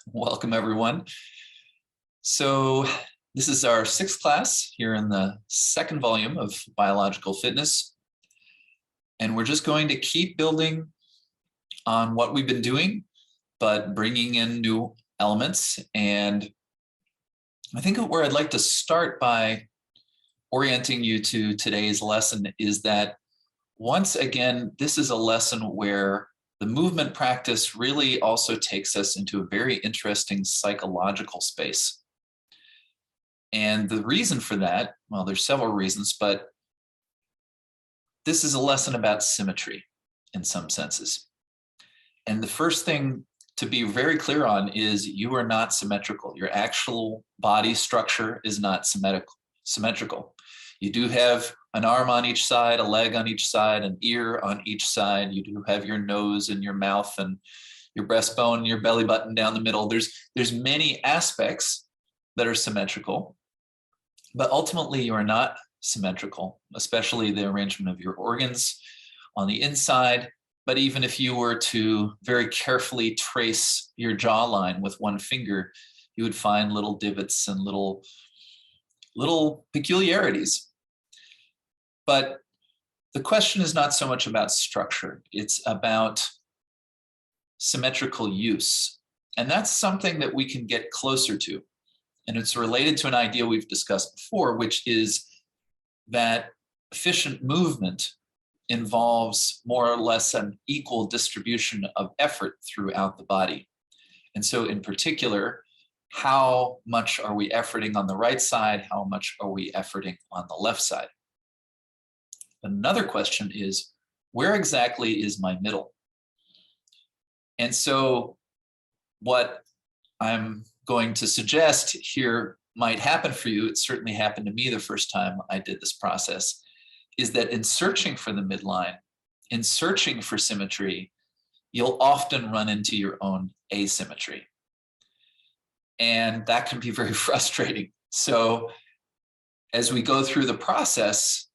Welcome, everyone. So this is our 6th class here in the 2nd volume of Biological Fitness. And we're just going to keep building on what we've been doing, but bringing in new elements. And I think where I'd like to start by orienting you to today's lesson is that once again, this is a lesson where the movement practice really also takes us into a very interesting psychological space. And the reason for that, well, there's several reasons, but this is a lesson about symmetry in some senses. And the first thing to be very clear on is you are not symmetrical. Your actual body structure is not symmetrical. You do have an arm on each side, a leg on each side, an ear on each side. You do have your nose and your mouth and your breastbone, your belly button down the middle. There's many aspects that are symmetrical, but ultimately you are not symmetrical, especially the arrangement of your organs on the inside. But even if you were to very carefully trace your jawline with one finger, you would find little divots and little peculiarities. But the question is not so much about structure, it's about symmetrical use. And that's something that we can get closer to. And it's related to an idea we've discussed before, which is that efficient movement involves more or less an equal distribution of effort throughout the body. And so in particular, how much are we efforting on the right side? How much are we efforting on the left side? Another question is, where exactly is my middle? And so what I'm going to suggest here might happen for you, it certainly happened to me the first time I did this process, is that in searching for the midline, in searching for symmetry, you'll often run into your own asymmetry. And that can be very frustrating. So as we go through the process,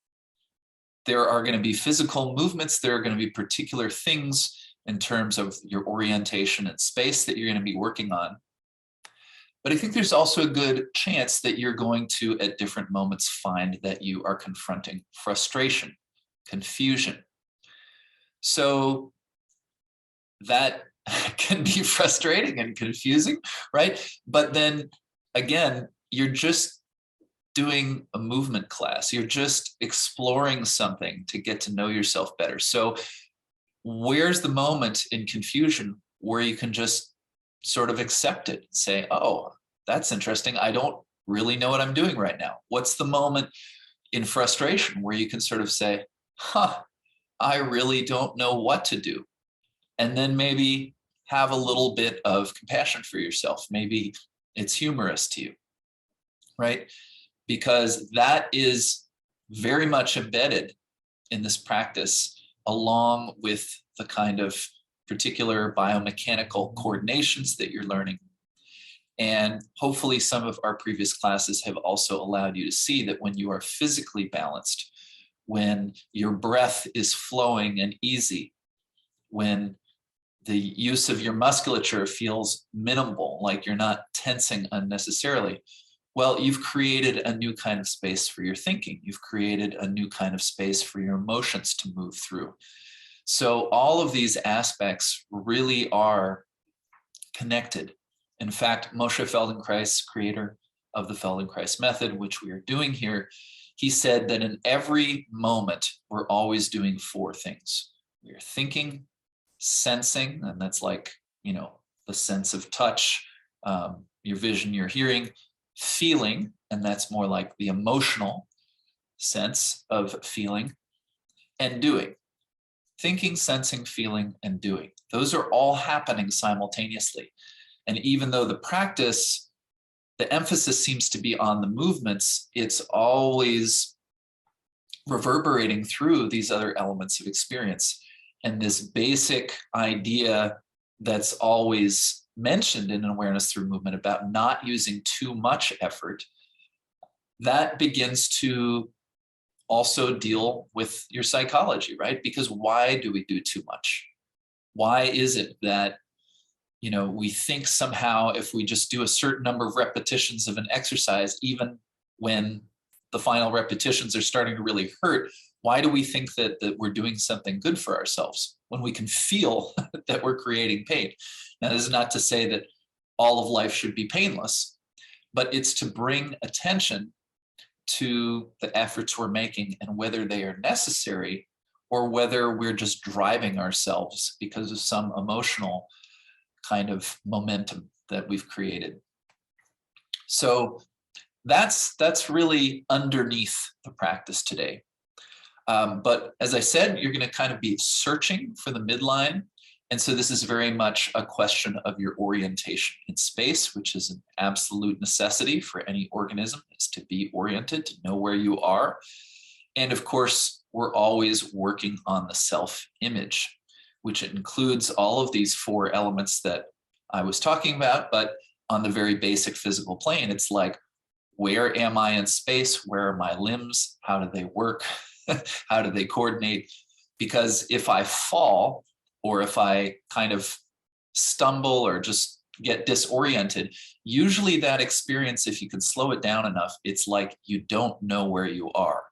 there are going to be physical movements, there are going to be particular things in terms of your orientation and space that you're going to be working on. But I think there's also a good chance that you're going to, at different moments, find that you are confronting frustration, confusion. So that can be frustrating and confusing, right? But then again, you're just doing a movement class. You're just exploring something to get to know yourself better. So where's the moment in confusion where you can just sort of accept it and say, oh, that's interesting. I don't really know what I'm doing right now. What's the moment in frustration where you can sort of say, I really don't know what to do. And then maybe have a little bit of compassion for yourself. Maybe it's humorous to you, right? Because that is very much embedded in this practice, along with the kind of particular biomechanical coordinations that you're learning. And hopefully some of our previous classes have also allowed you to see that when you are physically balanced, when your breath is flowing and easy, when the use of your musculature feels minimal, like you're not tensing unnecessarily, well, you've created a new kind of space for your thinking. You've created a new kind of space for your emotions to move through. So all of these aspects really are connected. In fact, Moshe Feldenkrais, creator of the Feldenkrais method, which we are doing here, he said that in every moment, we're always doing 4 things. We are thinking, sensing, and that's like, the sense of touch, your vision, your hearing, feeling, and that's more like the emotional sense of feeling, and doing. Thinking, sensing, feeling, and doing. Those are all happening simultaneously. And even though the practice, the emphasis seems to be on the movements, it's always reverberating through these other elements of experience. And this basic idea that's always mentioned in awareness through movement about not using too much effort, that begins to also deal with your psychology, right? Because why do we do too much? Why is it that we think somehow if we just do a certain number of repetitions of an exercise, even when the final repetitions are starting to really hurt, why do we think that we're doing something good for ourselves when we can feel that we're creating pain? Now, this is not to say that all of life should be painless, but it's to bring attention to the efforts we're making and whether they are necessary or whether we're just driving ourselves because of some emotional kind of momentum that we've created. So that's really underneath the practice today. But as I said, you're going to kind of be searching for the midline. And so this is very much a question of your orientation in space, which is an absolute necessity for any organism, is to be oriented, to know where you are. And of course, we're always working on the self-image, which includes all of these 4 elements that I was talking about, but on the very basic physical plane, it's like, where am I in space? Where are my limbs? How do they work? How do they coordinate? Because if I fall, or if I kind of stumble or just get disoriented, usually that experience, if you can slow it down enough, it's like you don't know where you are,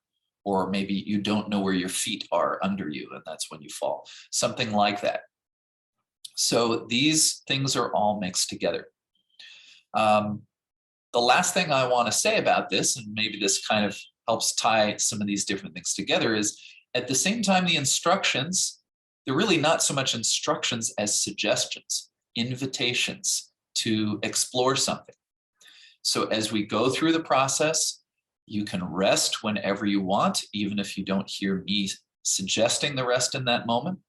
or maybe you don't know where your feet are under you, and that's when you fall, something like that. So these things are all mixed together. The last thing I want to say about this, and maybe this kind of helps tie some of these different things together, is at the same time, the instructions, they're really not so much instructions as suggestions, invitations to explore something. So as we go through the process, you can rest whenever you want, even if you don't hear me suggesting the rest in that moment.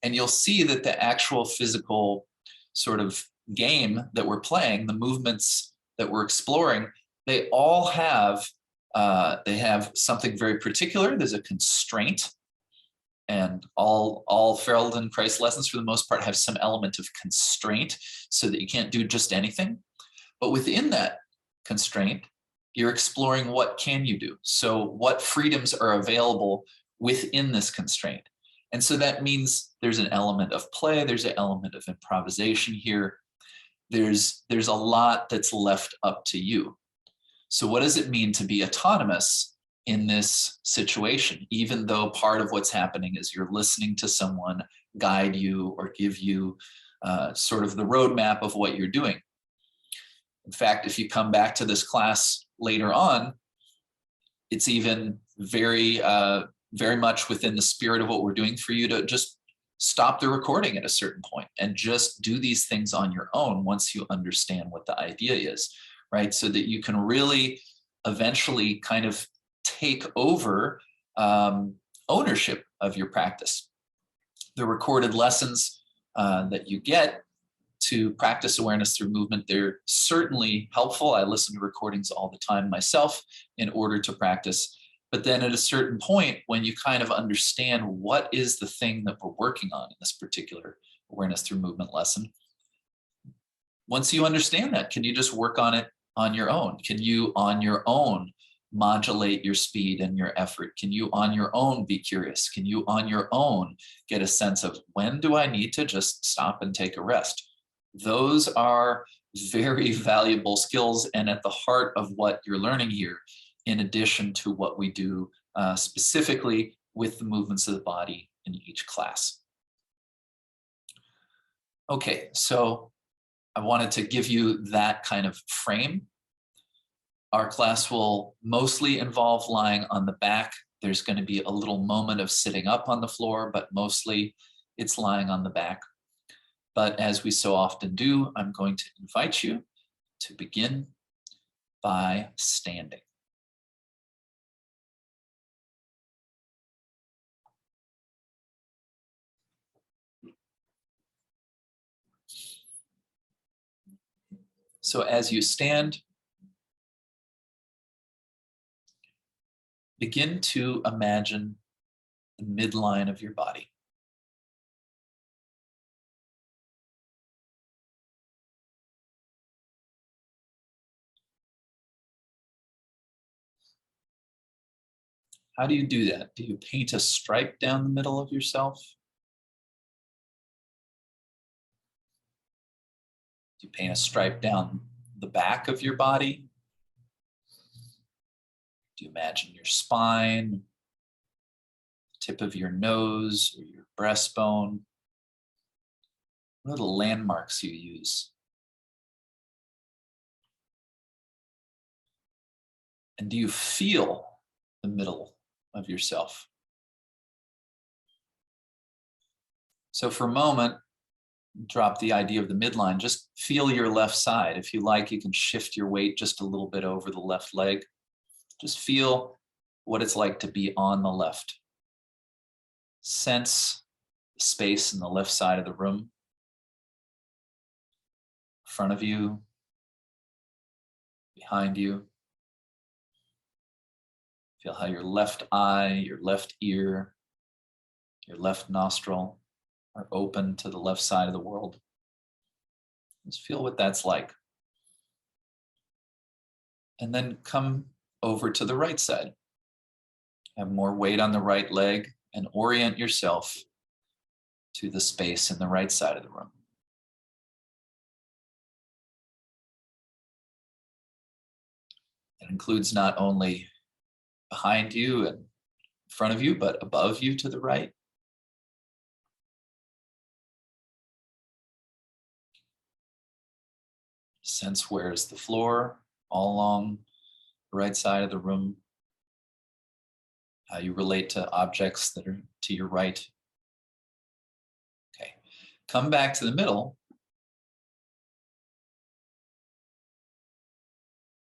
And you'll see that the actual physical sort of game that we're playing, the movements that we're exploring, they all have something very particular. There's a constraint, and all Feldenkrais lessons for the most part have some element of constraint so that you can't do just anything. But within that constraint, you're exploring what can you do. So what freedoms are available within this constraint. And so that means there's an element of play, there's an element of improvisation here. There's a lot that's left up to you. So what does it mean to be autonomous in this situation, even though part of what's happening is you're listening to someone guide you or give you sort of the roadmap of what you're doing? In fact, if you come back to this class later on, it's even very much within the spirit of what we're doing for you to just stop the recording at a certain point and just do these things on your own once you understand what the idea is, right? So that you can really eventually kind of take over ownership of your practice. The recorded lessons that you get to practice awareness through movement, they're certainly helpful. I listen to recordings all the time myself in order to practice. But then at a certain point, when you kind of understand what is the thing that we're working on in this particular awareness through movement lesson, once you understand that, can you just work on it on your own? Can you on your own modulate your speed and your effort? Can you on your own be curious? Can you on your own get a sense of when do I need to just stop and take a rest? Those are very valuable skills and at the heart of what you're learning here, in addition to what we do specifically with the movements of the body in each class. Okay, so I wanted to give you that kind of frame. Our class will mostly involve lying on the back. There's going to be a little moment of sitting up on the floor, but mostly it's lying on the back. But as we so often do, I'm going to invite you to begin by standing. So as you stand, begin to imagine the midline of your body. How do you do that? Do you paint a stripe down the middle of yourself? You paint a stripe down the back of your body. Do you imagine your spine, tip of your nose or your breastbone? What are the landmarks you use? And do you feel the middle of yourself? So for a moment, drop the idea of the midline. Just feel your left side. If you like, you can shift your weight just a little bit over the left leg. Just feel what it's like to be on the left. Sense the space in the left side of the room, in front of you, behind you. Feel how your left eye, your left ear, your left nostril are open to the left side of the world. Just feel what that's like. And then come over to the right side. Have more weight on the right leg and orient yourself to the space in the right side of the room. It includes not only behind you and in front of you, but above you to the right. Sense where is the floor all along the right side of the room. How you relate to objects that are to your right. Okay, come back to the middle.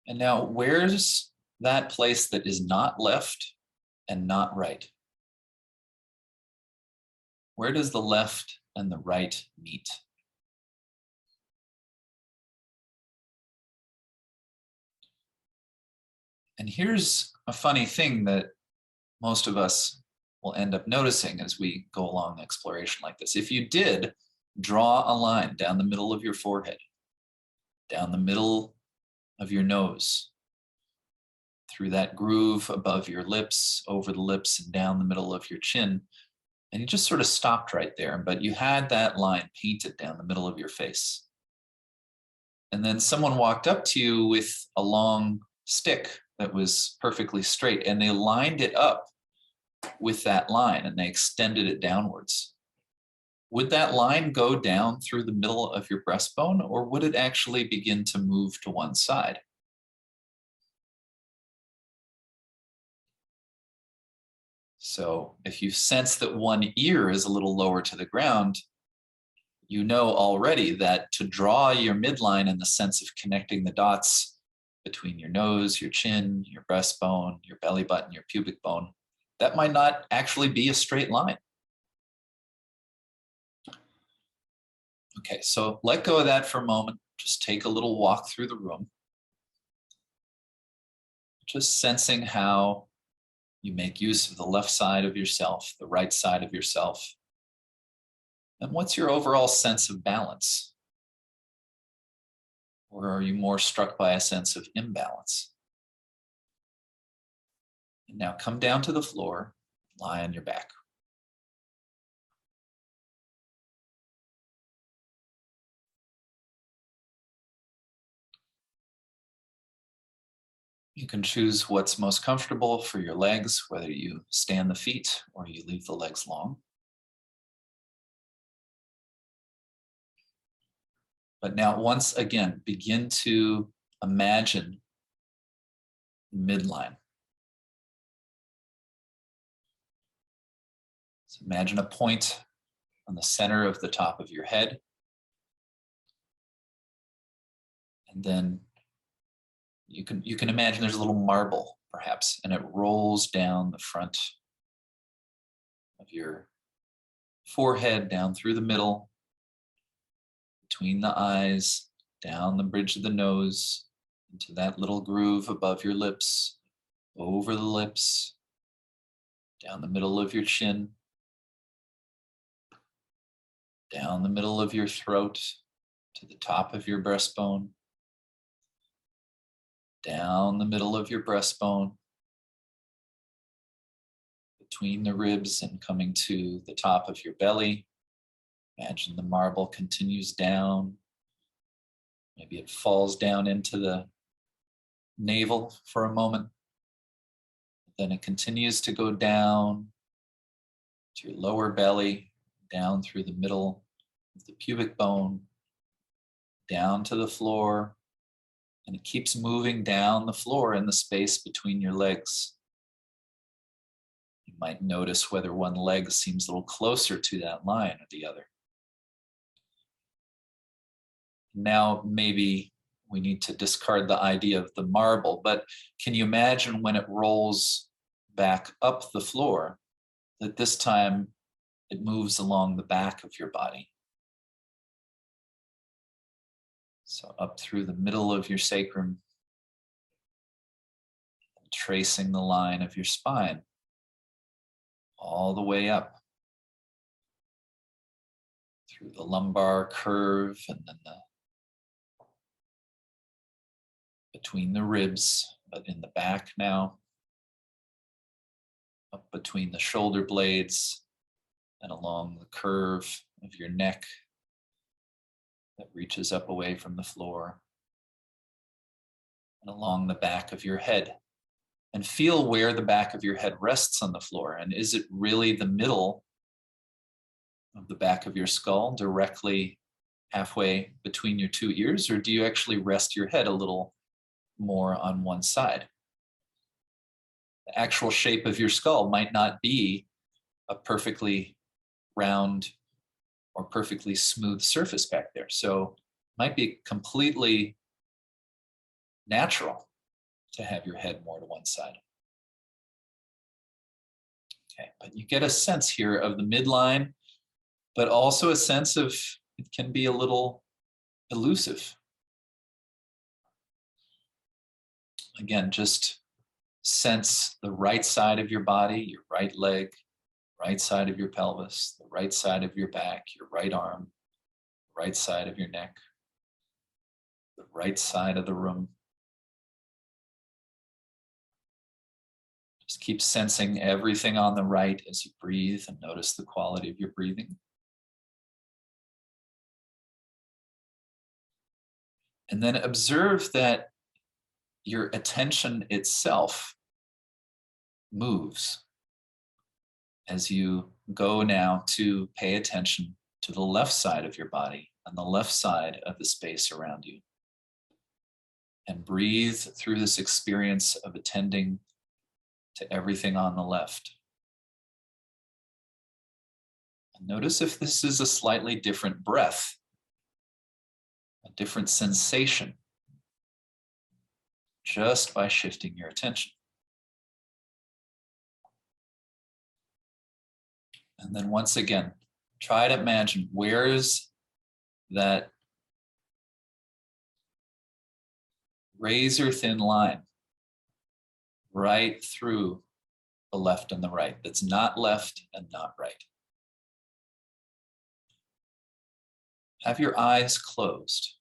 And now where's that place that is not left and not right? Where does the left and the right meet? And here's a funny thing that most of us will end up noticing as we go along an exploration like this. If you did draw a line down the middle of your forehead, down the middle of your nose, through that groove above your lips, over the lips, and down the middle of your chin, and you just sort of stopped right there, but you had that line painted down the middle of your face. And then someone walked up to you with a long stick that was perfectly straight, and they lined it up with that line and they extended it downwards. Would that line go down through the middle of your breastbone, or would it actually begin to move to one side? So if you sense that one ear is a little lower to the ground, you know already that to draw your midline in the sense of connecting the dots between your nose, your chin, your breastbone, your belly button, your pubic bone, that might not actually be a straight line. Okay, so let go of that for a moment. Just take a little walk through the room. Just sensing how you make use of the left side of yourself, the right side of yourself. And what's your overall sense of balance? Or are you more struck by a sense of imbalance? And now come down to the floor, lie on your back. You can choose what's most comfortable for your legs, whether you stand the feet or you leave the legs long. But now, once again, begin to imagine midline. So imagine a point on the center of the top of your head. And then you can imagine there's a little marble, perhaps, and it rolls down the front of your forehead, down through the middle, between the eyes, down the bridge of the nose, into that little groove above your lips, over the lips, down the middle of your chin, down the middle of your throat, to the top of your breastbone, down the middle of your breastbone, between the ribs and coming to the top of your belly. Imagine the marble continues down Maybe it falls down into the navel for a moment. Then it continues to go down to your lower belly, down through the middle of the pubic bone, down to the floor, and it keeps moving down the floor in the space between your legs. You might notice whether one leg seems a little closer to that line or the other. Now, maybe we need to discard the idea of the marble, but can you imagine when it rolls back up the floor, that this time it moves along the back of your body? So up through the middle of your sacrum, tracing the line of your spine, all the way up through the lumbar curve and then between the ribs, but in the back now, up between the shoulder blades and along the curve of your neck that reaches up away from the floor and along the back of your head. And feel where the back of your head rests on the floor. And is it really the middle of the back of your skull, directly halfway between your two ears, or do you actually rest your head a little more on one side? The actual shape of your skull might not be a perfectly round or perfectly smooth surface back there. So it might be completely natural to have your head more to one side. Okay, but you get a sense here of the midline, but also a sense of it can be a little elusive. Again, just sense the right side of your body, your right leg, right side of your pelvis, the right side of your back, your right arm, right side of your neck, the right side of the room. Just keep sensing everything on the right as you breathe and notice the quality of your breathing. And then observe that your attention itself moves as you go now to pay attention to the left side of your body and the left side of the space around you. And breathe through this experience of attending to everything on the left. And notice if this is a slightly different breath, a different sensation, just by shifting your attention. And then once again, try to imagine where is that razor thin line right through the left and the right, that's not left and not right. Have your eyes closed.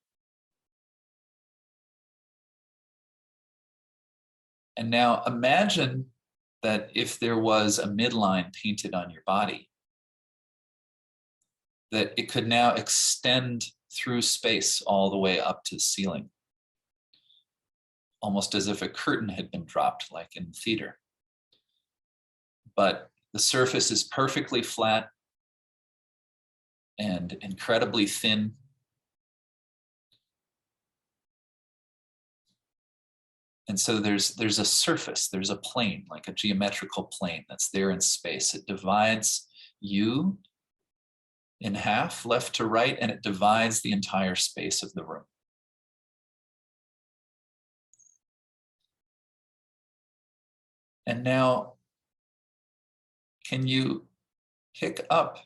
And now imagine that if there was a midline painted on your body, that it could now extend through space all the way up to the ceiling, almost as if a curtain had been dropped, like in theater. But the surface is perfectly flat and incredibly thin. And so there's a surface, there's a plane, like a geometrical plane that's there in space. It divides you in half, left to right, and it divides the entire space of the room. And now, can you pick up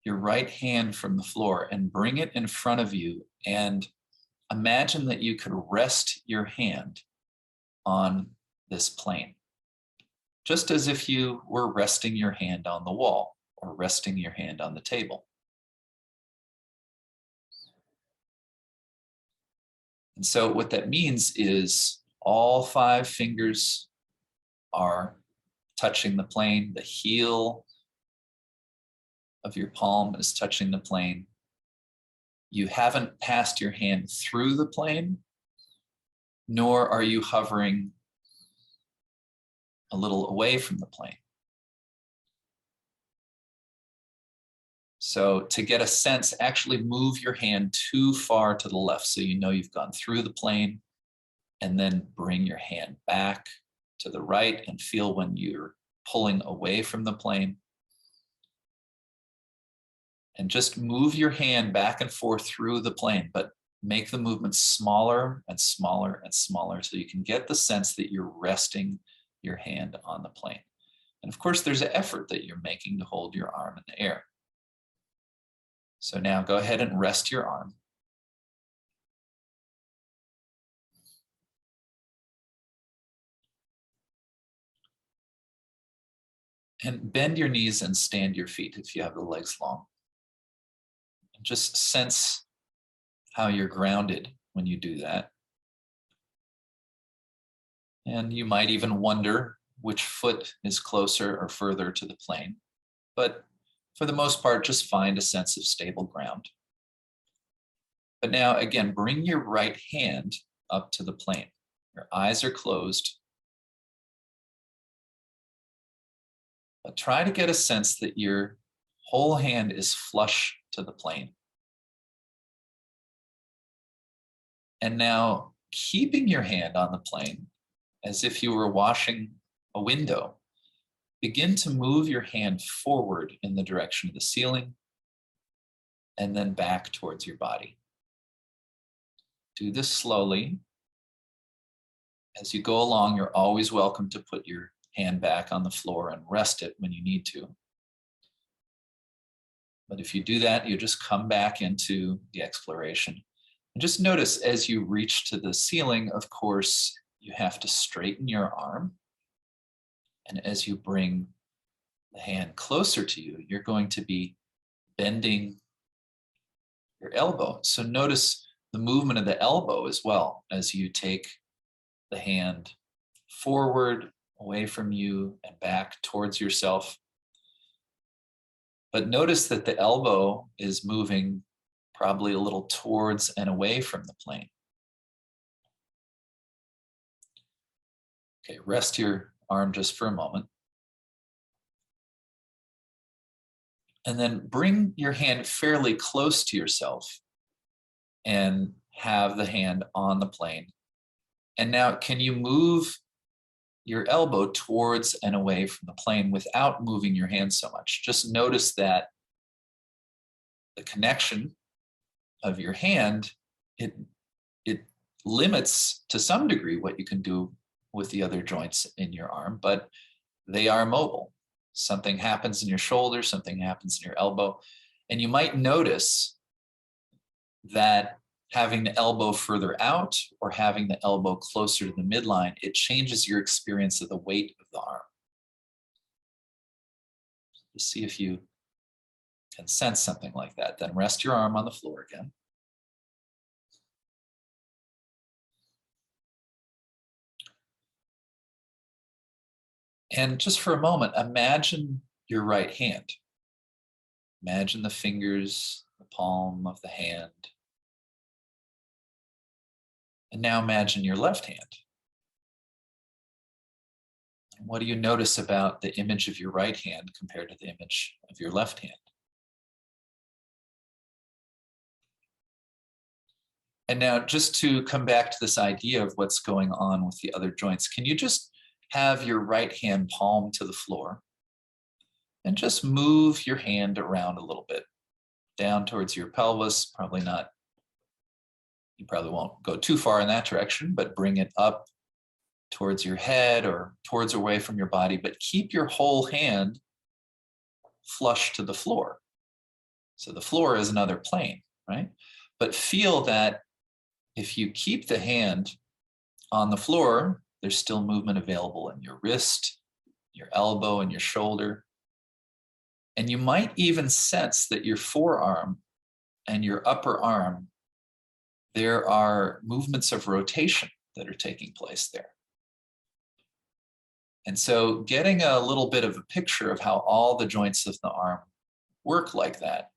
your right hand from the floor and bring it in front of you and imagine that you could rest your hand on this plane, just as if you were resting your hand on the wall or resting your hand on the table. And so what that means is all 5 fingers are touching the plane. The heel of your palm is touching the plane. you haven't passed your hand through the plane, nor are you hovering a little away from the plane. So to get a sense, actually move your hand too far to the left so you know you've gone through the plane, and then bring your hand back to the right and feel when you're pulling away from the plane. And just move your hand back and forth through the plane, but make the movement smaller and smaller and smaller so you can get the sense that you're resting your hand on the plane. And of course, there's an effort that you're making to hold your arm in the air. So now go ahead and rest your arm. And bend your knees and stand your feet if you have the legs long. And just sense how you're grounded when you do that. And you might even wonder which foot is closer or further to the plane. But for the most part, just find a sense of stable ground. But now, again, bring your right hand up to the plane. Your eyes are closed. But try to get a sense that your whole hand is flush to the plane. And now, keeping your hand on the plane as if you were washing a window, begin to move your hand forward in the direction of the ceiling and then back towards your body. Do this slowly. As you go along, you're always welcome to put your hand back on the floor and rest it when you need to. But if you do that, you just come back into the exploration. And just notice as you reach to the ceiling, of course, you have to straighten your arm. And as you bring the hand closer to you, you're going to be bending your elbow. So notice the movement of the elbow as well as you take the hand forward, away from you, and back towards yourself. But notice that the elbow is moving probably a little towards and away from the plane. Okay, rest your arm just for a moment. And then bring your hand fairly close to yourself and have the hand on the plane. And now, can you move your elbow towards and away from the plane without moving your hand so much? Just notice that the connection of your hand, it limits to some degree what you can do with the other joints in your arm, but they are mobile. Something happens in your shoulder, something happens in your elbow, and you might notice that having the elbow further out or having the elbow closer to the midline, it changes your experience of the weight of the arm. Just see if you can sense something like that. Then rest your arm on the floor again. And just for a moment, imagine your right hand. Imagine the fingers, the palm of the hand. And now imagine your left hand. And what do you notice about the image of your right hand compared to the image of your left hand? And now, just to come back to this idea of what's going on with the other joints, can you just have your right hand palm to the floor and just move your hand around a little bit down towards your pelvis? Probably not, you probably won't go too far in that direction, but bring it up towards your head or towards away from your body, but keep your whole hand flush to the floor. So the floor is another plane, right? But feel that if you keep the hand on the floor, there's still movement available in your wrist, your elbow, and your shoulder. And you might even sense that your forearm and your upper arm, there are movements of rotation that are taking place there. And so getting a little bit of a picture of how all the joints of the arm work like that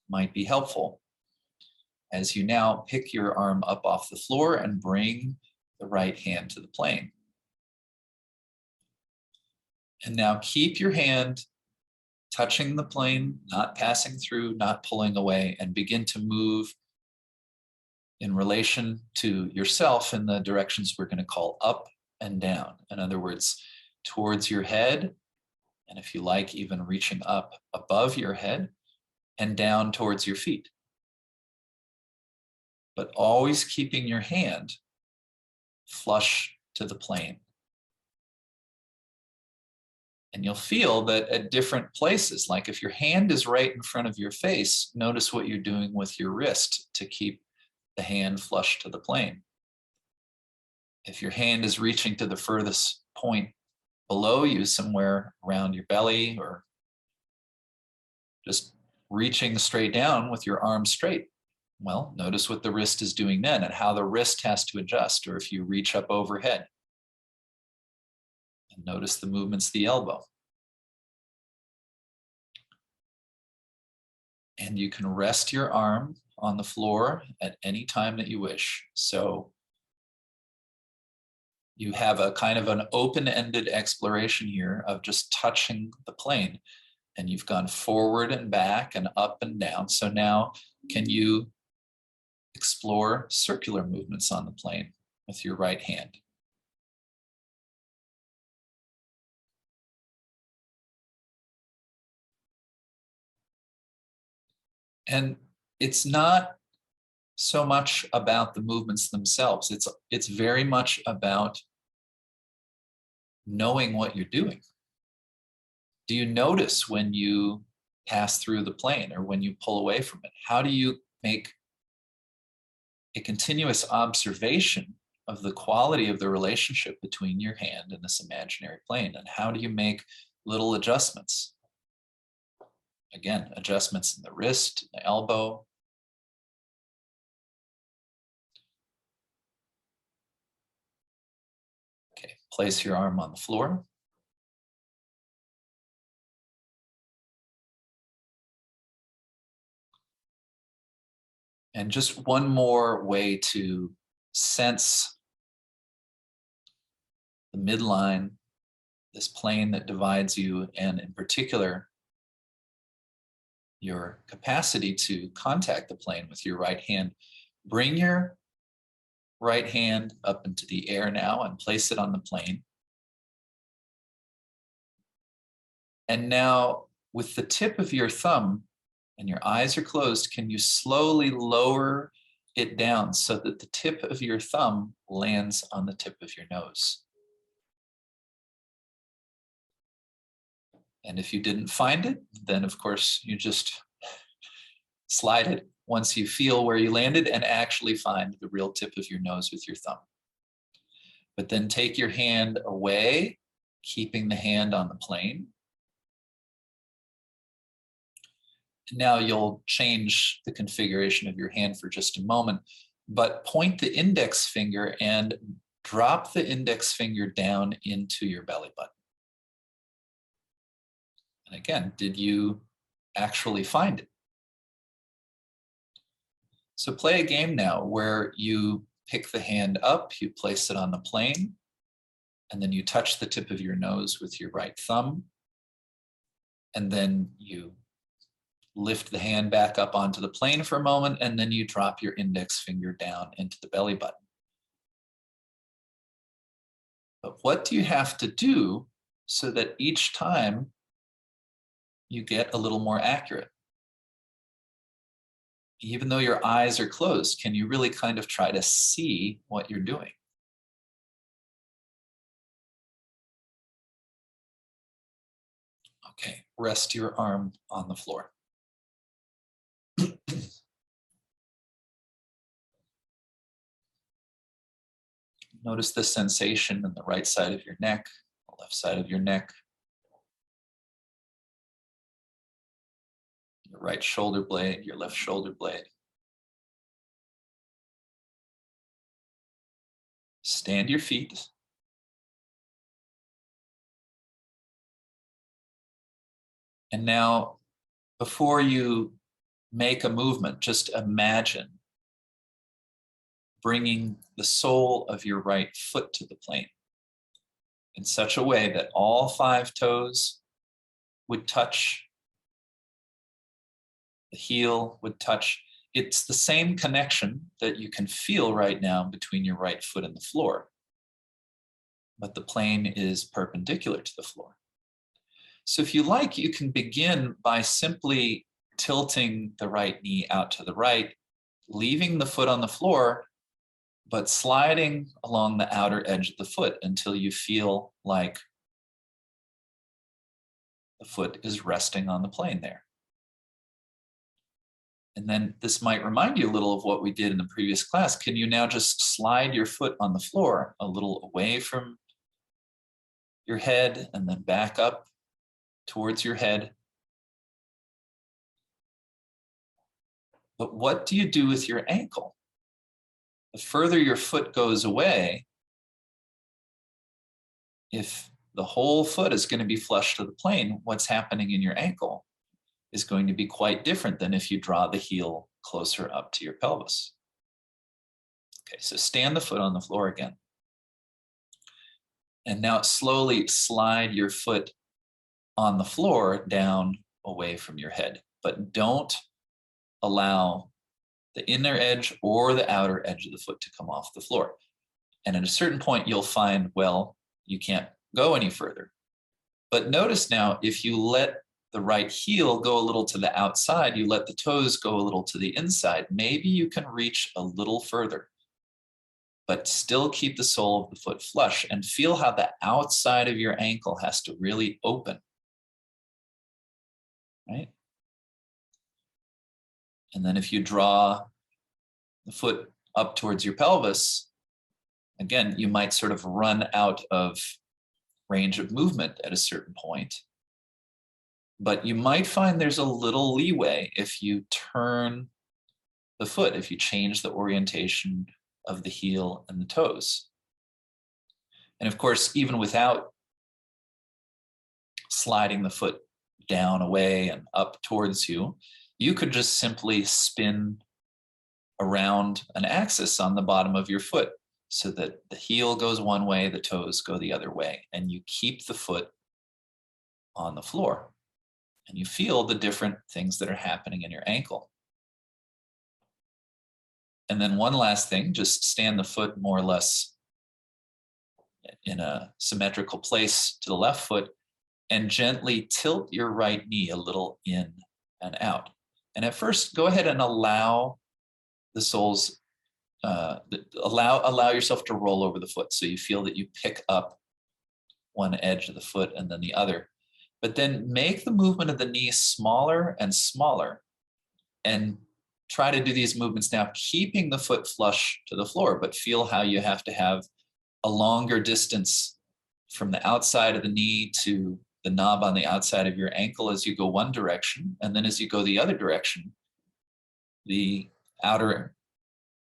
might be helpful. as you now pick your arm up off the floor and bring the right hand to the plane. And now keep your hand touching the plane, not passing through, not pulling away, and begin to move in relation to yourself in the directions we're going to call up and down. In other words, towards your head, and if you like, even reaching up above your head and down towards your feet. But always keeping your hand flush to the plane. And you'll feel that at different places, like if your hand is right in front of your face, notice what you're doing with your wrist to keep the hand flush to the plane. If your hand is reaching to the furthest point below you, somewhere around your belly, or just reaching straight down with your arm straight, well, notice what the wrist is doing then and how the wrist has to adjust, or if you reach up overhead. And notice the movements of the elbow. And you can rest your arm on the floor at any time that you wish. So you have a kind of an open-ended exploration here of just touching the plane. And you've gone forward and back and up and down. So now can you explore circular movements on the plane with your right hand? And it's not so much about the movements themselves. It's very much about knowing what you're doing. Do you notice when you pass through the plane or when you pull away from it? How do you make a continuous observation of the quality of the relationship between your hand and this imaginary plane? And how do you make little adjustments? Again, adjustments in the wrist, the elbow. Okay, place your arm on the floor. And just one more way to sense the midline, this plane that divides you, and in particular, your capacity to contact the plane with your right hand. Bring your right hand up into the air now and place it on the plane. And now with the tip of your thumb, and your eyes are closed, can you slowly lower it down so that the tip of your thumb lands on the tip of your nose? And if you didn't find it, then of course you just slide it once you feel where you landed and actually find the real tip of your nose with your thumb. But then take your hand away, keeping the hand on the plane. Now you'll change the configuration of your hand for just a moment, but point the index finger and drop the index finger down into your belly button. And again, did you actually find it? So play a game now where you pick the hand up, you place it on the plane, and then you touch the tip of your nose with your right thumb, and then you lift the hand back up onto the plane for a moment, and then you drop your index finger down into the belly button. But what do you have to do so that each time you get a little more accurate? Even though your eyes are closed, can you really kind of try to see what you're doing? Okay, rest your arm on the floor. Notice the sensation in the right side of your neck, the left side of your neck, your right shoulder blade, your left shoulder blade. Stand your feet. And now, before you make a movement, just imagine bringing the sole of your right foot to the plane in such a way that all 5 toes would touch, the heel would touch. It's the same connection that you can feel right now between your right foot and the floor, but the plane is perpendicular to the floor. So if you like, you can begin by simply tilting the right knee out to the right, leaving the foot on the floor, but sliding along the outer edge of the foot until you feel like the foot is resting on the plane there. And then this might remind you a little of what we did in the previous class. Can you now just slide your foot on the floor a little away from your head and then back up towards your head? But what do you do with your ankle? The further your foot goes away, if the whole foot is going to be flush to the plane, what's happening in your ankle is going to be quite different than if you draw the heel closer up to your pelvis. Okay, so stand the foot on the floor again. And now slowly slide your foot on the floor down away from your head, but don't allow the inner edge or the outer edge of the foot to come off the floor. And at a certain point, you'll find, well, you can't go any further. But notice now, if you let the right heel go a little to the outside, you let the toes go a little to the inside, maybe you can reach a little further, but still keep the sole of the foot flush and feel how the outside of your ankle has to really open, right? And then if you draw the foot up towards your pelvis, again, you might sort of run out of range of movement at a certain point. But you might find there's a little leeway if you turn the foot, if you change the orientation of the heel and the toes. And of course, even without sliding the foot down away and up towards you, you could just simply spin around an axis on the bottom of your foot so that the heel goes one way, the toes go the other way, and you keep the foot on the floor. And you feel the different things that are happening in your ankle. And then one last thing, just stand the foot more or less in a symmetrical place to the left foot and gently tilt your right knee a little in and out. And at first, go ahead and allow the soles, allow yourself to roll over the foot so you feel that you pick up one edge of the foot and then the other. But then make the movement of the knee smaller and smaller and try to do these movements now, keeping the foot flush to the floor, but feel how you have to have a longer distance from the outside of the knee to the knob on the outside of your ankle as you go one direction. And then as you go the other direction, the outer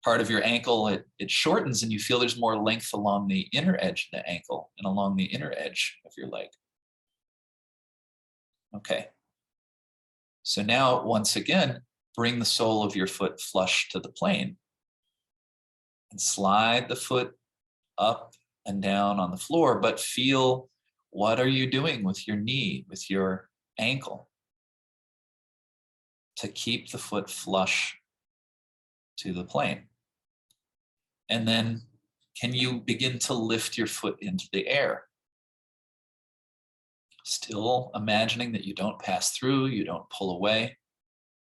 part of your ankle, it shortens and you feel there's more length along the inner edge of the ankle and along the inner edge of your leg. Okay, so now once again, bring the sole of your foot flush to the plane and slide the foot up and down on the floor, but feel what are you doing with your knee, with your ankle to keep the foot flush to the plane. And then can you begin to lift your foot into the air? Still imagining that you don't pass through, you don't pull away,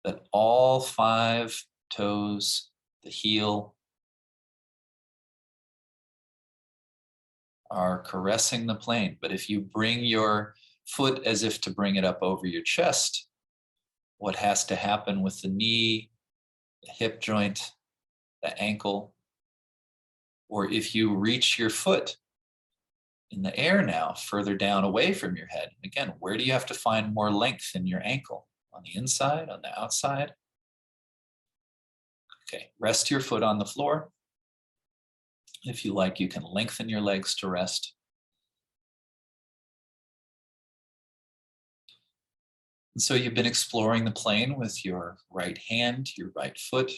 that all 5 toes, the heel, are caressing the plane. But if you bring your foot as if to bring it up over your chest, what has to happen with the knee, the hip joint, the ankle, or if you reach your foot in the air now, further down away from your head, again, where do you have to find more length in your ankle? On the inside, on the outside? Okay, rest your foot on the floor. If you like, you can lengthen your legs to rest. And so you've been exploring the plane with your right hand, your right foot.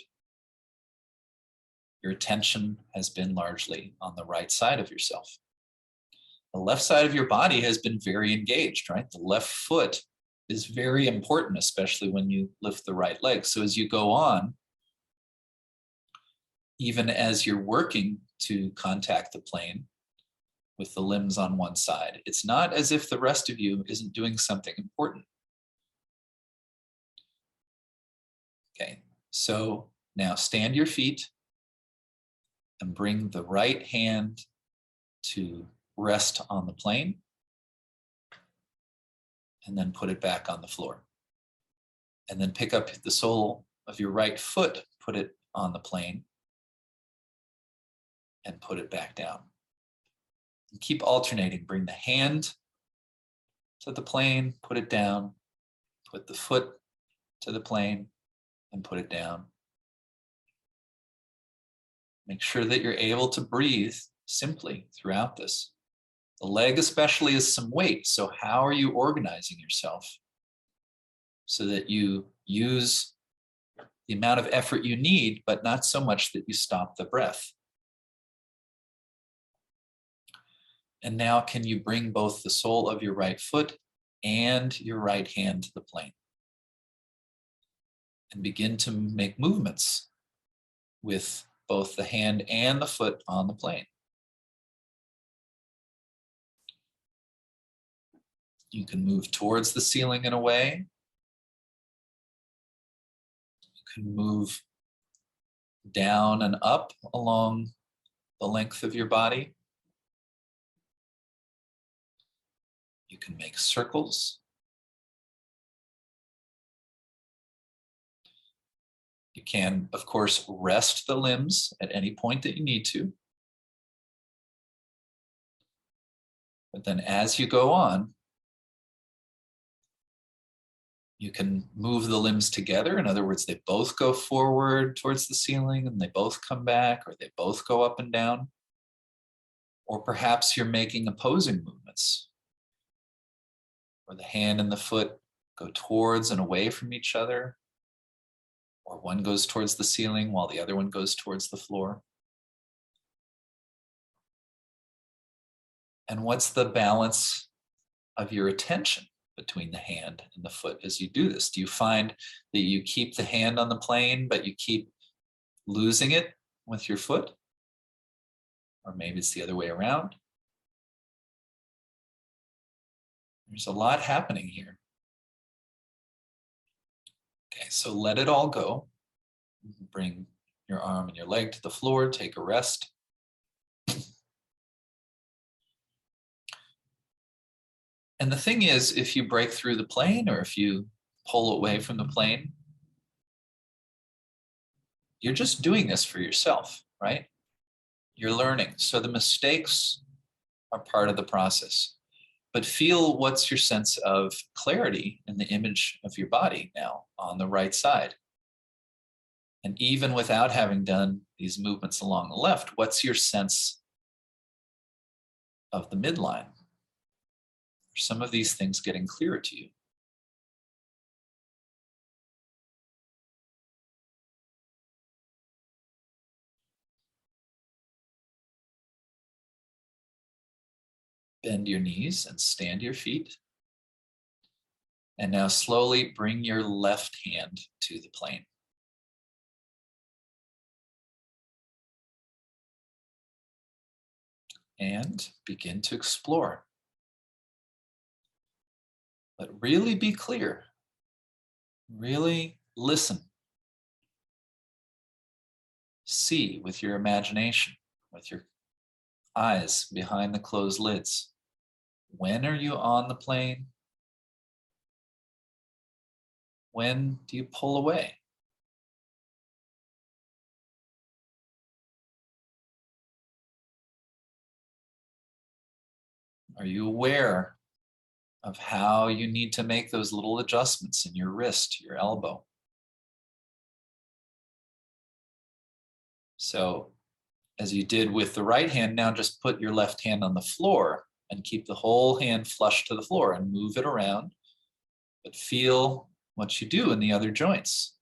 your attention has been largely on the right side of yourself. The left side of your body has been very engaged, right? The left foot is very important, especially when you lift the right leg. So as you go on, even as you're working to contact the plane with the limbs on one side, it's not as if the rest of you isn't doing something important. Okay, so now stand your feet and bring the right hand to rest on the plane, and then put it back on the floor. And then pick up the sole of your right foot, put it on the plane, and put it back down. And keep alternating. Bring the hand to the plane, put it down, put the foot to the plane, and put it down. Make sure that you're able to breathe simply throughout this. The leg especially is some weight, so how are you organizing yourself so that you use the amount of effort you need, but not so much that you stop the breath? And now can you bring both the sole of your right foot and your right hand to the plane? And begin to make movements with both the hand and the foot on the plane. You can move towards the ceiling in a way. You can move down and up along the length of your body. You can make circles. You can, of course, rest the limbs at any point that you need to. But then as you go on, you can move the limbs together. In other words, they both go forward towards the ceiling and they both come back, or they both go up and down. Or perhaps you're making opposing movements, where the hand and the foot go towards and away from each other, or one goes towards the ceiling while the other one goes towards the floor. And what's the balance of your attention between the hand and the foot as you do this? Do you find that you keep the hand on the plane, but you keep losing it with your foot? Or maybe it's the other way around. There's a lot happening here. Okay, so let it all go. Bring your arm and your leg to the floor, take a rest. And the thing is, if you break through the plane or if you pull away from the plane, you're just doing this for yourself, right? You're learning. So the mistakes are part of the process. But feel what's your sense of clarity in the image of your body now on the right side. And even without having done these movements along the left, what's your sense of the midline? Are some of these things getting clearer to you? Bend your knees and stand your feet. And now slowly bring your left hand to the plane. And begin to explore. But really be clear. Really listen. See with your imagination, with your eyes behind the closed lids. When are you on the plane? When do you pull away? Are you aware of how you need to make those little adjustments in your wrist, your elbow? So as you did with the right hand, now just put your left hand on the floor and keep the whole hand flush to the floor and move it around, but feel what you do in the other joints.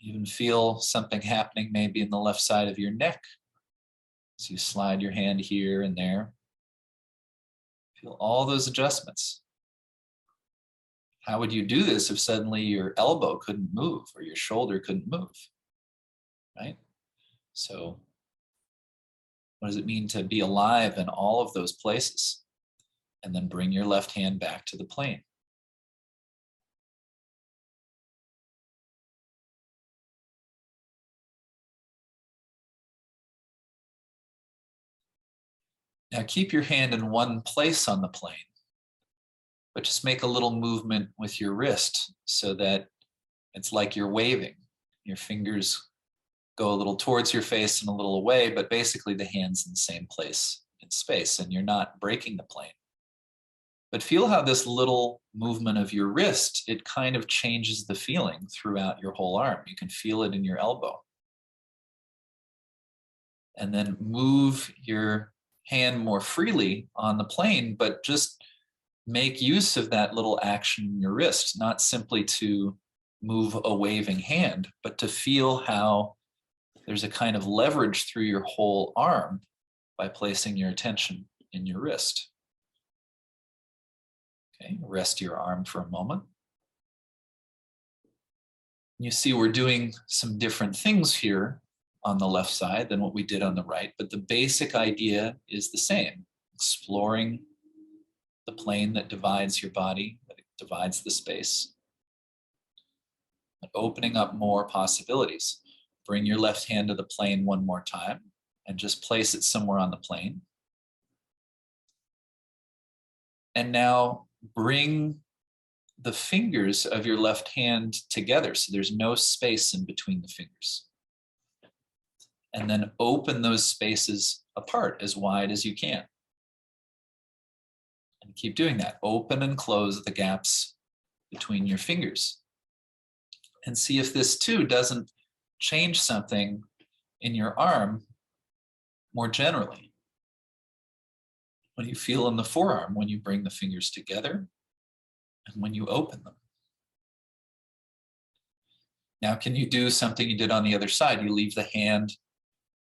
Even feel something happening maybe in the left side of your neck. So you slide your hand here and there. Feel all those adjustments. How would you do this if suddenly your elbow couldn't move or your shoulder couldn't move, right? So what does it mean to be alive in all of those places? And then bring your left hand back to the plane. Now keep your hand in one place on the plane, but just make a little movement with your wrist so that it's like you're waving. Your fingers go a little towards your face and a little away, but basically the hand's in the same place in space and you're not breaking the plane. But feel how this little movement of your wrist, it kind of changes the feeling throughout your whole arm. You can feel it in your elbow. And then move your hand more freely on the plane, but just make use of that little action in your wrist, not simply to move a waving hand, but to feel how there's a kind of leverage through your whole arm by placing your attention in your wrist. Okay, rest your arm for a moment. You see we're doing some different things here on the left side than what we did on the right, but the basic idea is the same. Exploring the plane that divides your body, that divides the space. Opening up more possibilities. Bring your left hand to the plane one more time and just place it somewhere on the plane. And now bring the fingers of your left hand together so there's no space in between the fingers. And then open those spaces apart as wide as you can. And keep doing that. Open and close the gaps between your fingers. And see if this too doesn't change something in your arm more generally. What do you feel in the forearm when you bring the fingers together and when you open them? Now, can you do something you did on the other side? You leave the hand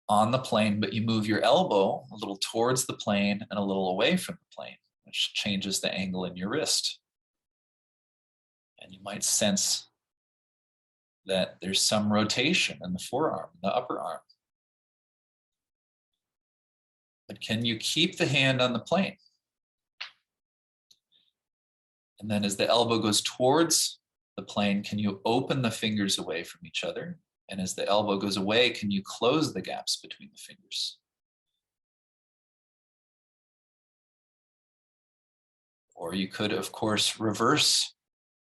on the plane, but you move your elbow a little towards the plane and a little away from the plane, which changes the angle in your wrist. And you might sense that there's some rotation in the forearm, the upper arm. But can you keep the hand on the plane? And then as the elbow goes towards the plane, can you open the fingers away from each other? And as the elbow goes away, can you close the gaps between the fingers? Or you could, of course, reverse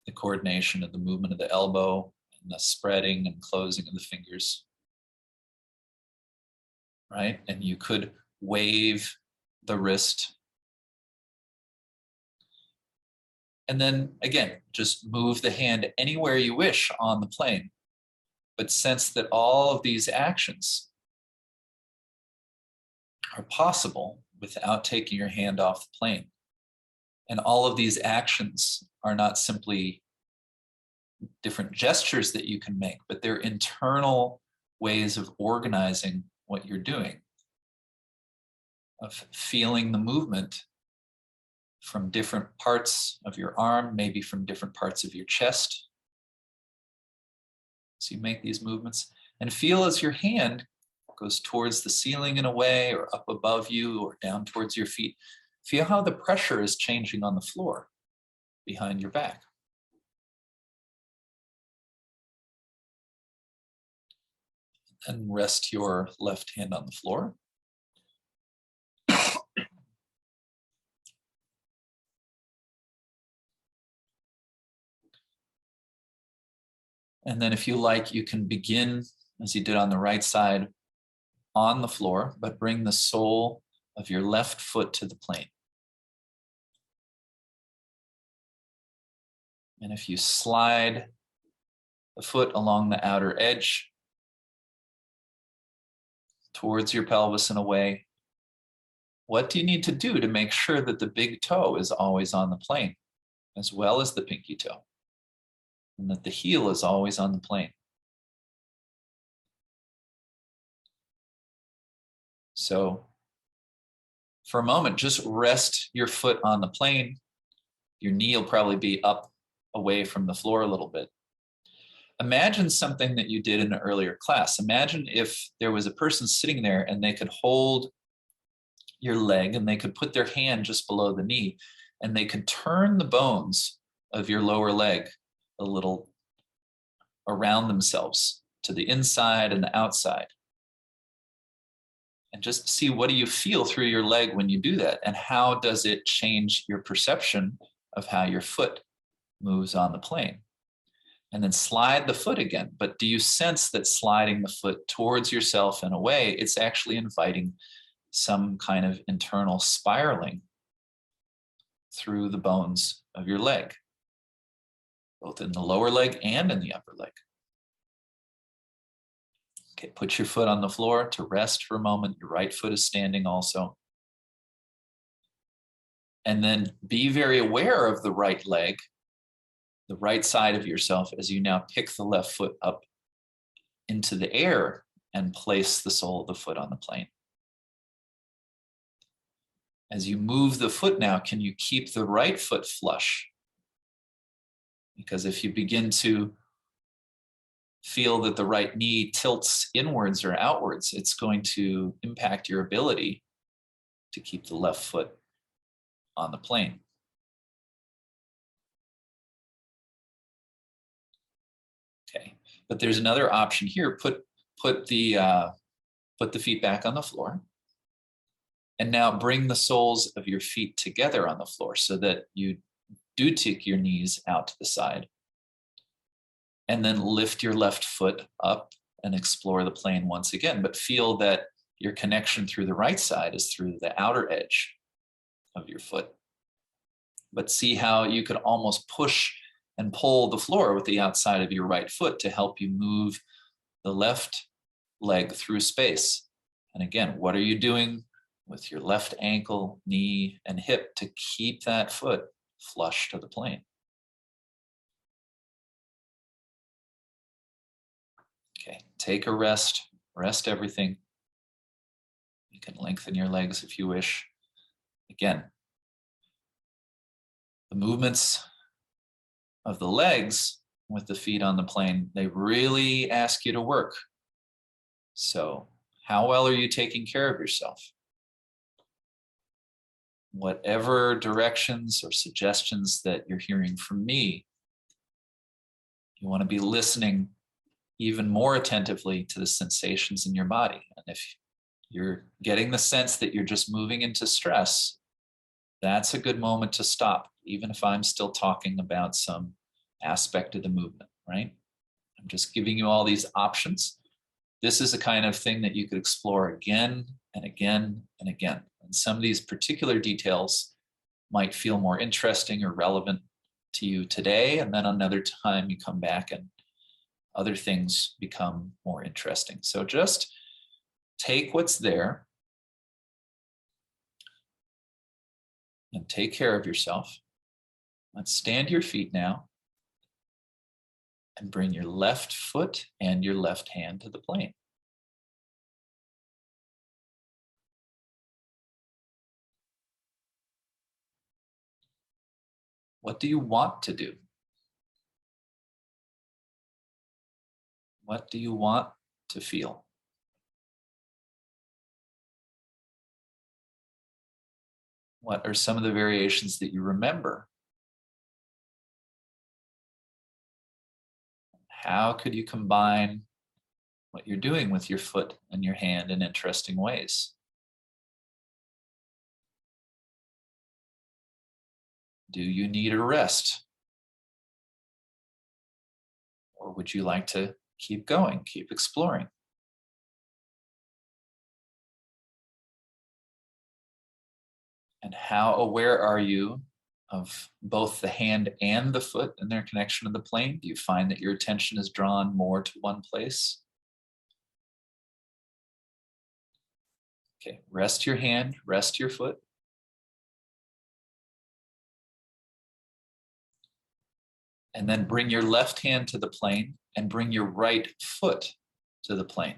the coordination of the movement of the elbow and the spreading and closing of the fingers, right? And you could wave the wrist. And then again, just move the hand anywhere you wish on the plane, but sense that all of these actions are possible without taking your hand off the plane. And all of these actions are not simply different gestures that you can make, but they're internal ways of organizing what you're doing, of feeling the movement from different parts of your arm, maybe from different parts of your chest. So you make these movements and feel as your hand goes towards the ceiling in a way, or up above you, or down towards your feet. Feel how the pressure is changing on the floor behind your back. And rest your left hand on the floor. And then if you like, you can begin, as you did on the right side, on the floor, but bring the sole of your left foot to the plane. And if you slide the foot along the outer edge towards your pelvis and away, what do you need to do to make sure that the big toe is always on the plane, as well as the pinky toe, and that the heel is always on the plane? So for a moment, just rest your foot on the plane. Your knee will probably be up away from the floor a little bit. Imagine something that you did in an earlier class. Imagine if there was a person sitting there and they could hold your leg and they could put their hand just below the knee and they could turn the bones of your lower leg a little around themselves to the inside and the outside. And just see, what do you feel through your leg when you do that? And how does it change your perception of how your foot moves on the plane? And then slide the foot again. But do you sense that sliding the foot towards yourself and away, it's actually inviting some kind of internal spiraling through the bones of your leg, both in the lower leg and in the upper leg? Okay, put your foot on the floor to rest for a moment. Your right foot is standing also. And then be very aware of the right leg, the right side of yourself, as you now pick the left foot up into the air and place the sole of the foot on the plane. As you move the foot now, can you keep the right foot flush? Because if you begin to feel that the right knee tilts inwards or outwards, it's going to impact your ability to keep the left foot on the plane. Okay, but there's another option here. Put the feet back on the floor. And now bring the soles of your feet together on the floor so that you do take your knees out to the side. And then lift your left foot up and explore the plane once again, but feel that your connection through the right side is through the outer edge of your foot. But see how you could almost push and pull the floor with the outside of your right foot to help you move the left leg through space. And again, what are you doing with your left ankle, knee, and hip to keep that foot flush to the plane? Okay, take a rest, rest everything. You can lengthen your legs if you wish. Again, the movements of the legs with the feet on the plane, they really ask you to work. So how well are you taking care of yourself? Whatever directions or suggestions that you're hearing from me, you want to be listening even more attentively to the sensations in your body. And if you're getting the sense that you're just moving into stress, that's a good moment to stop, even if I'm still talking about some aspect of the movement, right? I'm just giving you all these options. This is the kind of thing that you could explore again and again and again. And some of these particular details might feel more interesting or relevant to you today, and then another time you come back and other things become more interesting. So just take what's there and take care of yourself. Let's stand to your feet now and bring your left foot and your left hand to the plane. What do you want to do? What do you want to feel? What are some of the variations that you remember? How could you combine what you're doing with your foot and your hand in interesting ways? Do you need a rest? Or would you like to keep going, keep exploring? And how aware are you of both the hand and the foot and their connection to the plane? Do you find that your attention is drawn more to one place? Okay, rest your hand, rest your foot. And then bring your left hand to the plane and bring your right foot to the plane.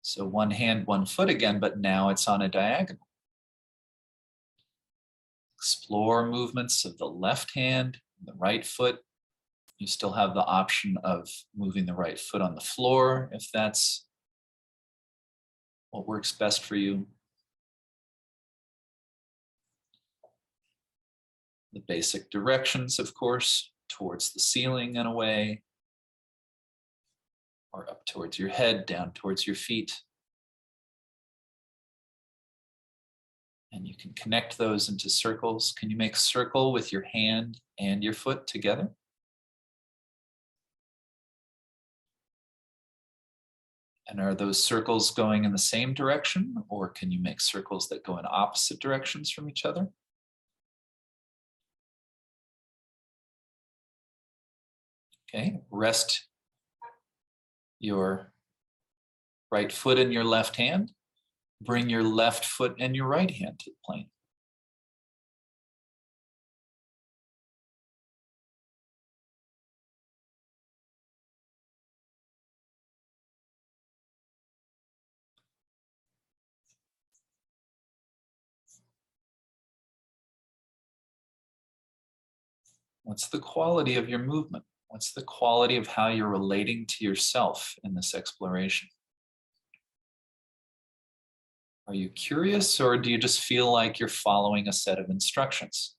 So one hand, one foot again, but now it's on a diagonal. Explore movements of the left hand, the right foot. You still have the option of moving the right foot on the floor if that's what works best for you. The basic directions, of course, towards the ceiling and away, or up towards your head, down towards your feet. And you can connect those into circles. Can you make a circle with your hand and your foot together? And are those circles going in the same direction, or can you make circles that go in opposite directions from each other? Okay, rest your right foot in your left hand. Bring your left foot and your right hand to the plane. What's the quality of your movement? What's the quality of how you're relating to yourself in this exploration? Are you curious, or do you just feel like you're following a set of instructions?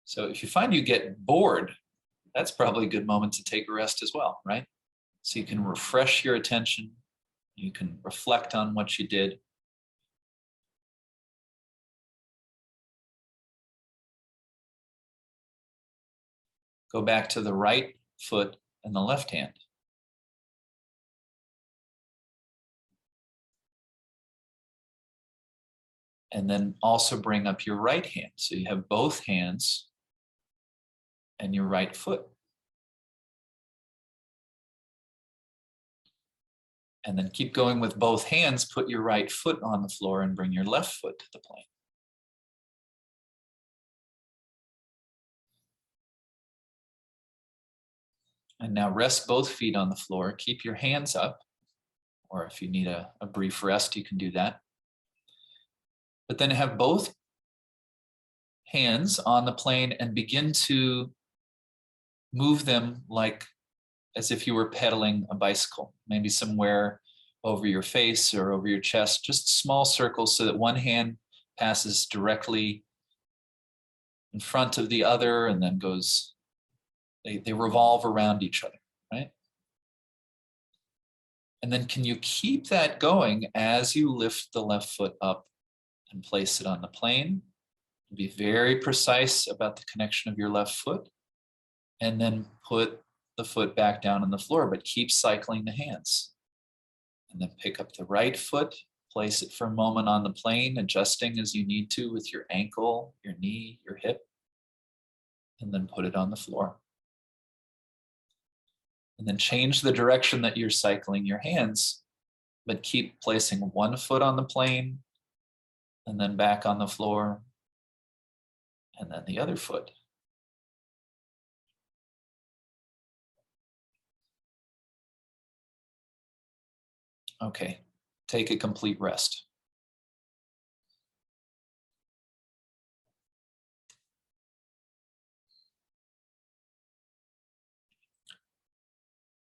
So if you find you get bored, that's probably a good moment to take a rest as well, right? So you can refresh your attention. You can reflect on what you did. Go back to the right foot and the left hand. And then also bring up your right hand. So you have both hands and your right foot. And then keep going with both hands. Put your right foot on the floor and bring your left foot to the plane. And now rest both feet on the floor. Keep your hands up, or if you need a brief rest, you can do that. But then have both hands on the plane and begin to move them like as if you were pedaling a bicycle, maybe somewhere over your face or over your chest, just small circles so that one hand passes directly in front of the other and then goes, they revolve around each other, right? And then can you keep that going as you lift the left foot up and place it on the plane? Be very precise about the connection of your left foot, and then put the foot back down on the floor, but keep cycling the hands. And then pick up the right foot, place it for a moment on the plane, adjusting as you need to with your ankle, your knee, your hip, and then put it on the floor. And then change the direction that you're cycling your hands, but keep placing one foot on the plane and then back on the floor, and then the other foot. Okay, take a complete rest.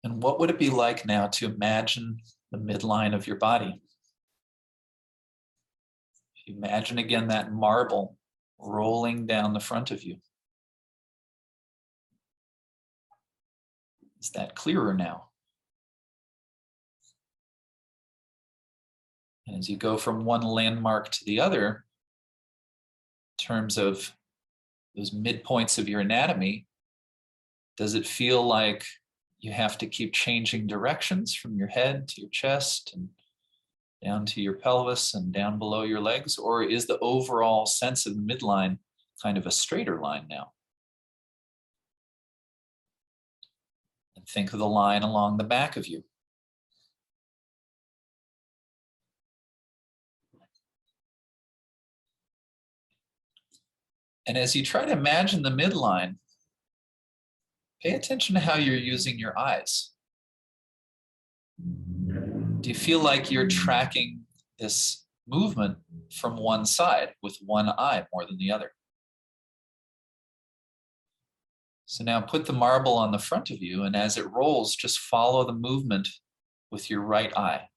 And what would it be like now to imagine the midline of your body? Imagine again that marble rolling down the front of you. Is that clearer now? And as you go from one landmark to the other, in terms of those midpoints of your anatomy, does it feel like you have to keep changing directions from your head to your chest and down to your pelvis and down below your legs? Or is the overall sense of the midline kind of a straighter line now? And think of the line along the back of you. And as you try to imagine the midline, Pay attention to how you're using your eyes. Do you feel like you're tracking this movement from one side with one eye more than the other? So now put the marble on the front of you, and as it rolls, just follow the movement with your right eye.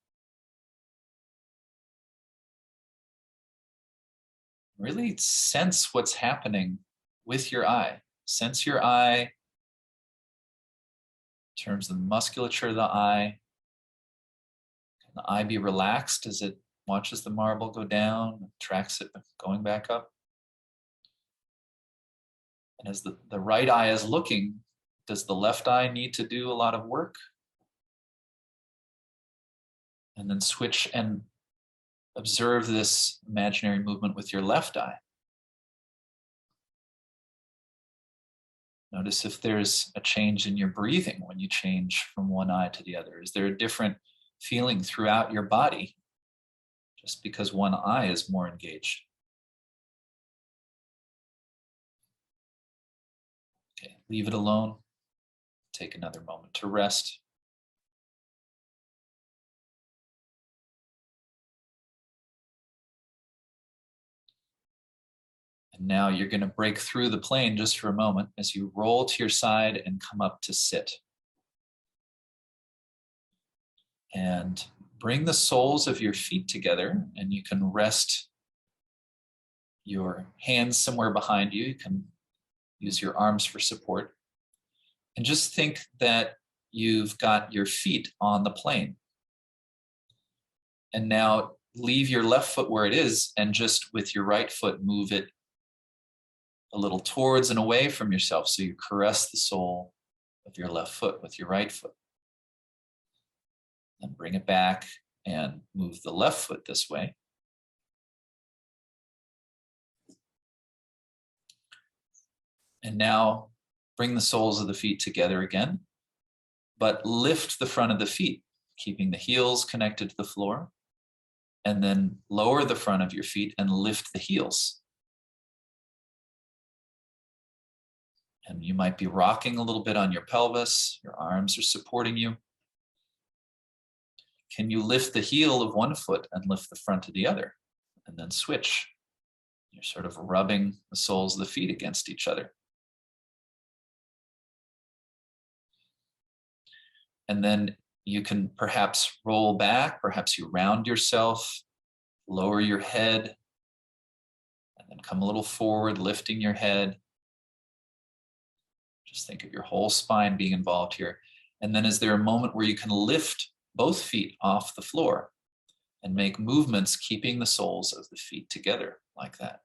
Really sense what's happening with your eye. Sense your eye in terms of the musculature of the eye. Can the eye be relaxed as it watches the marble go down, tracks it going back up? And as the right eye is looking, does the left eye need to do a lot of work? And then switch and observe this imaginary movement with your left eye. Notice if there's a change in your breathing when you change from one eye to the other. Is there a different feeling throughout your body just because one eye is more engaged? Okay, leave it alone. Take another moment to rest. And now you're going to break through the plane just for a moment as you roll to your side and come up to sit. And bring the soles of your feet together, and you can rest your hands somewhere behind you. You can use your arms for support. And just think that you've got your feet on the plane. And now leave your left foot where it is, and just with your right foot, move it a little towards and away from yourself. So you caress the sole of your left foot with your right foot. Then bring it back and move the left foot this way. And now bring the soles of the feet together again, but lift the front of the feet, keeping the heels connected to the floor, and then lower the front of your feet and lift the heels. And you might be rocking a little bit on your pelvis. Your arms are supporting you. Can you lift the heel of one foot and lift the front of the other? And then switch. You're sort of rubbing the soles of the feet against each other. And then you can perhaps roll back, perhaps you round yourself, lower your head, and then come a little forward, lifting your head. Just think of your whole spine being involved here. And then is there a moment where you can lift both feet off the floor and make movements keeping the soles of the feet together like that?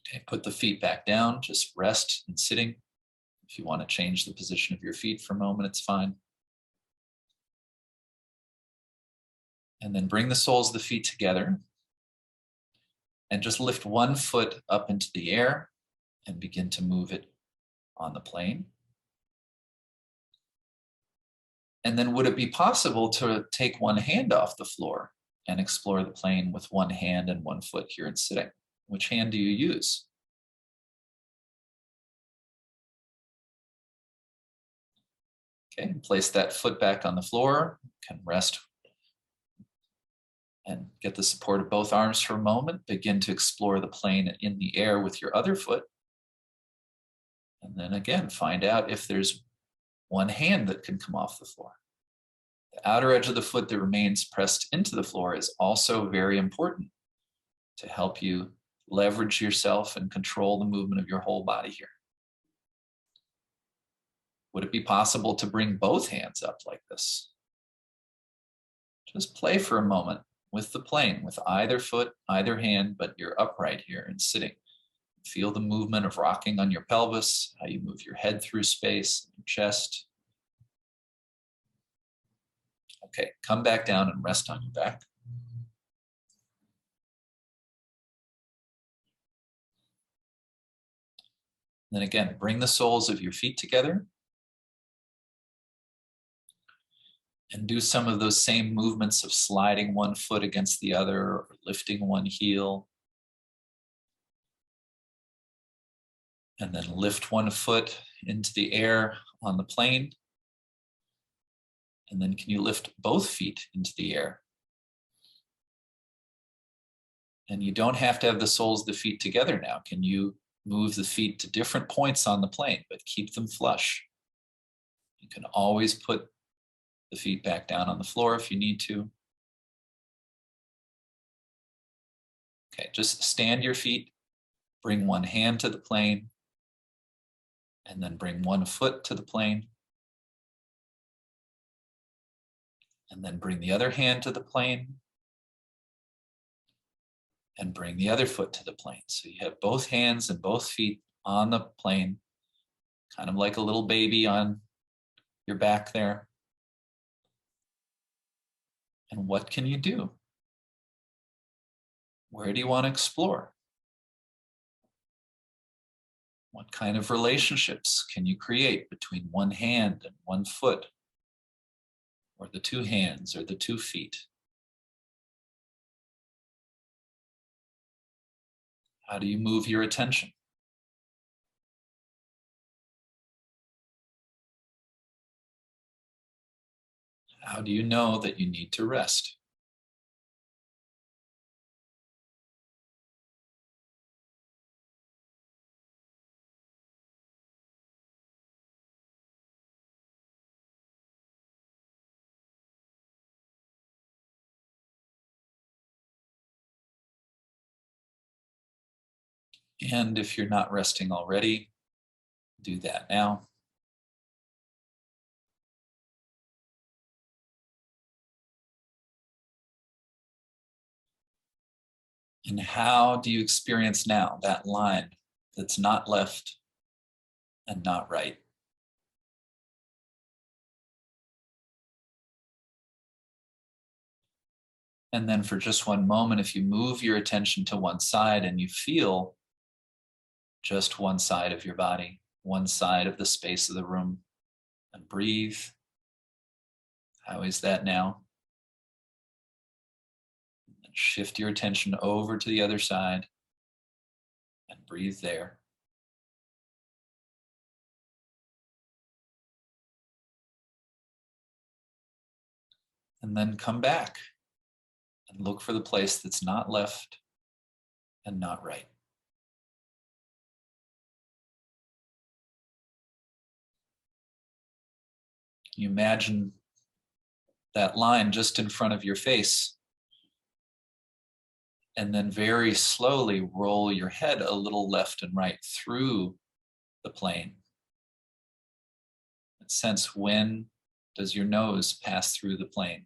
Okay, put the feet back down, just rest and sitting. If you want to change the position of your feet for a moment, it's fine. And then bring the soles of the feet together and just lift one foot up into the air and begin to move it on the plane. And then would it be possible to take one hand off the floor and explore the plane with one hand and one foot here and sitting? Which hand do you use? Okay, place that foot back on the floor, can rest and get the support of both arms for a moment. Begin to explore the plane in the air with your other foot. And then again, find out if there's one hand that can come off the floor. The outer edge of the foot that remains pressed into the floor is also very important to help you leverage yourself and control the movement of your whole body here. Would it be possible to bring both hands up like this? Just play for a moment with the plane, with either foot, either hand, but you're upright here and sitting. Feel the movement of rocking on your pelvis, how you move your head through space, your chest. Okay, come back down and rest on your back. Then again, bring the soles of your feet together. And do some of those same movements of sliding one foot against the other or lifting one heel. And then lift one foot into the air on the plane. And then can you lift both feet into the air? And you don't have to have the soles of the feet together now. Can you move the feet to different points on the plane, but keep them flush? You can always put the feet back down on the floor if you need to. Okay, just stand your feet, bring one hand to the plane, and then bring one foot to the plane. And then bring the other hand to the plane, and bring the other foot to the plane. So you have both hands and both feet on the plane, kind of like a little baby on your back there. And what can you do? Where do you want to explore? What kind of relationships can you create between one hand and one foot, or the two hands or the 2 feet? How do you move your attention? How do you know that you need to rest? And if you're not resting already, do that now. And how do you experience now that line that's not left and not right? And then for just one moment, if you move your attention to one side and you feel just one side of your body, one side of the space of the room, and breathe. How is that now? And shift your attention over to the other side and breathe there. And then come back and look for the place that's not left and not right. You imagine that line just in front of your face, and then very slowly roll your head a little left and right through the plane. And sense, when does your nose pass through the plane?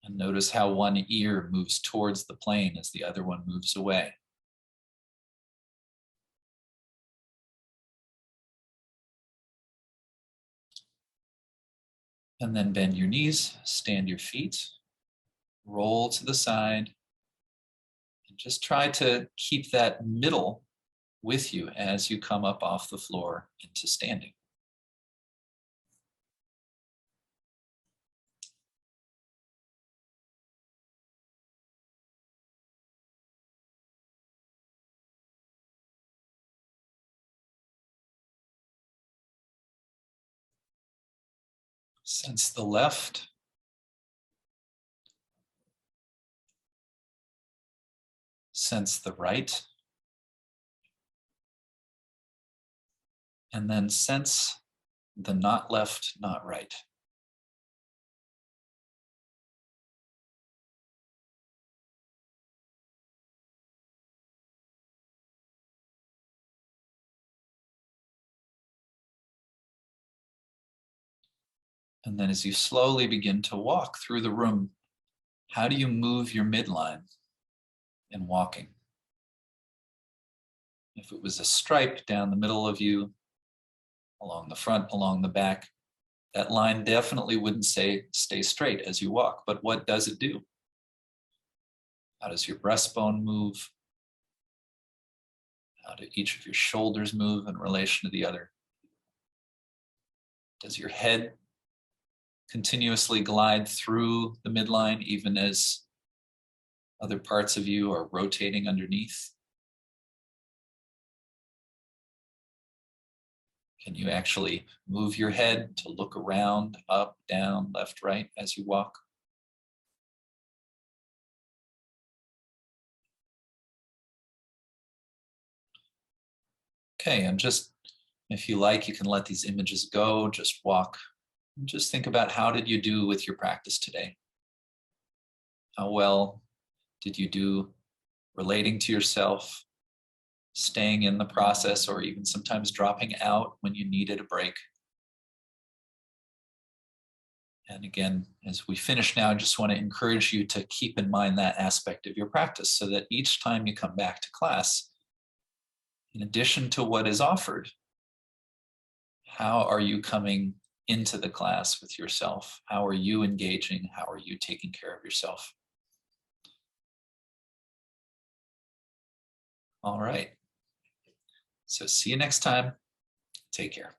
And notice how one ear moves towards the plane as the other one moves away. And then bend your knees, stand your feet, roll to the side, and just try to keep that middle with you as you come up off the floor into standing. Sense the left, sense the right, and then sense the not left, not right. And then as you slowly begin to walk through the room, how do you move your midline in walking? If it was a stripe down the middle of you, along the front, along the back, that line definitely wouldn't say stay straight as you walk, but what does it do? How does your breastbone move? How do each of your shoulders move in relation to the other? Does your head continuously glide through the midline even as other parts of you are rotating underneath? Can you actually move your head to look around, up, down, left, right as you walk? Okay, and just, if you like, you can let these images go, just walk. And just think about, how did you do with your practice today? How well did you do relating to yourself, staying in the process, or even sometimes dropping out when you needed a break? And again, as we finish now, I just want to encourage you to keep in mind that aspect of your practice, so that each time you come back to class, in addition to what is offered, how are you coming into the class with yourself? How are you engaging? How are you taking care of yourself? All right. So see you next time. Take care.